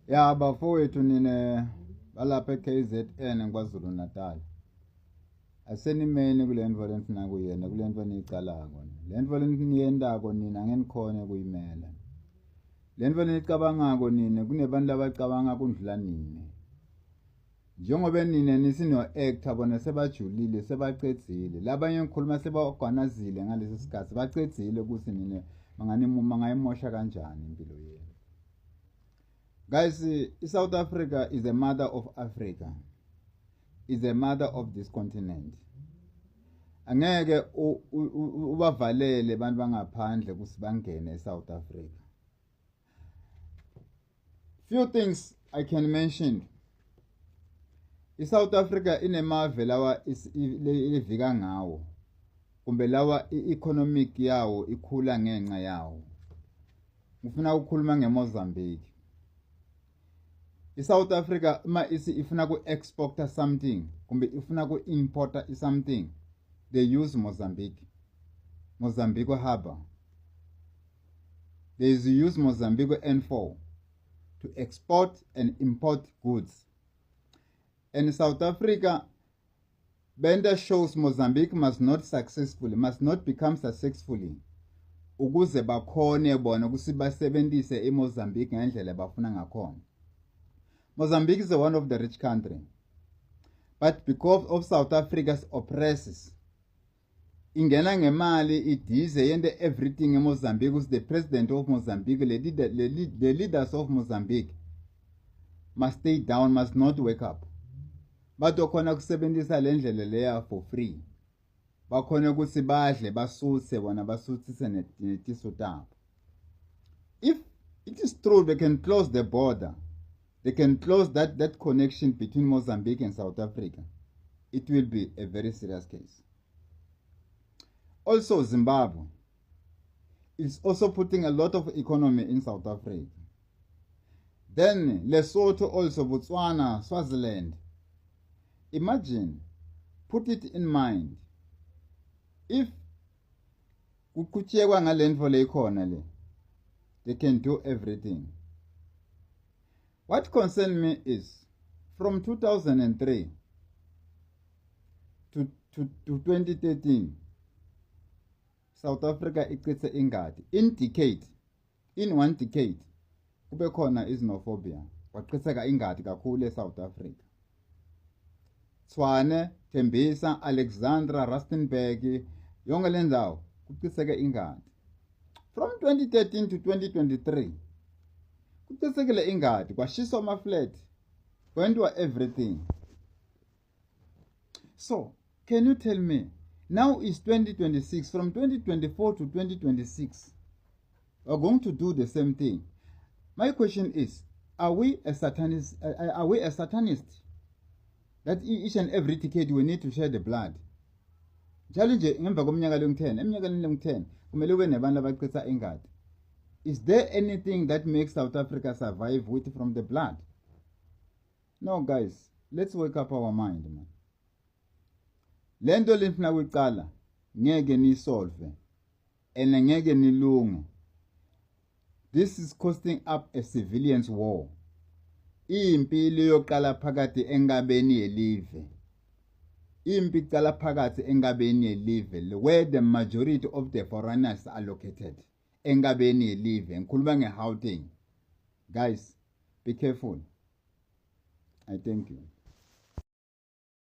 Ya bafowethu nine balapha eKZN kwaZulu Natal. Asenimene kule nto lenifuna kuyena kule nto eniyicalako. Le nto leniyendako nina ngenikhona kuyimela. Le nto lenicabangako nina kunebantu abacabanga kundlula nina. Njengoba nina nisino actor bona sebajulile sebaqedzile. Labanye ngikhuluma sebaorganizile ngalesi sikhathi baqedzile ukuthi nina mangayimosha kanjani impilo yenu. Guys, South Africa is the mother of Africa. Is the mother of this continent. Angeke ubavalele abantu bangaphandle ukuthi bangene eSouth Africa. Few things I can mention. ISouth Africa inemave lawa ilivika ngawo. Kumbe lawa economic yawo ikhula ngenxa yawo. Ngifuna ukukhuluma ngeMozambique. ISouth Africa ifuna ku-exporta something kumbe ifuna ku-importa something, they use Mozambique. Mozambique Harbour. They use Mozambique N4 to export and import goods. And South Africa, Bender shows Mozambique must not become successfully. Ukuze bakhone bona ukuthi basebenzise eMozambique ngendlela bafuna ngakhona. Mozambique is one of the rich country. But because of South Africa's oppresses, ingena ngemali idize yende everything in Mozambique, who's the president of Mozambique, the leaders of Mozambique must stay down, must not wake up. But okhona kusebenzisa le ndlela leya for free. Bakhona ukuthi badle basuthe bona basuthise netiso tabo. If it is true they can close the border, they can close that connection between Mozambique and South Africa, it will be a very serious case. Also, Zimbabwe is also putting a lot of economy in South Africa. Then Lesotho also, Botswana, Swaziland. Imagine, put it in mind, if kukuchekwa ngalendvo lekhona le, they can do everything. What concerns me is, from 2003 to 2013, South Africa iqitse ingadi. In one decade, kube khona xenophobia. Kwaqitseka ingadi kakhulu eSouth Africa. Tshwane, Tembisa, Alexandra, Rustenburg, yonke le ndawo kuqitseke ingadi. From 2013 to 2023, kuqitsekile ingadi, kwashiswa ama-flat, kwentiwa everything. So, can you tell me, now is 2026, from 2024 to 2026, we're going to do the same thing. My question is, are we a satanist? That each and every decade we need to share the blood. Challenge ngemva komnyaka long-10, eminyakeni long-10, kumele ube nebantu abaqitsa ingadi. Is there anything that makes South Africa survive with from the blood? No, guys, let's wake up our mind, man. Lento lifuna kuqala ngeke nisolve and ngeke nilunge. This is costing up a civilians war. Impi liyoqala phakathi engabeni yelive. Impi iqala phakathi engabeni yelive where the majority of the foreigners are located. Engabeni yelive. Ngikhuluma ngeGauteng. Guys, be careful. I thank you.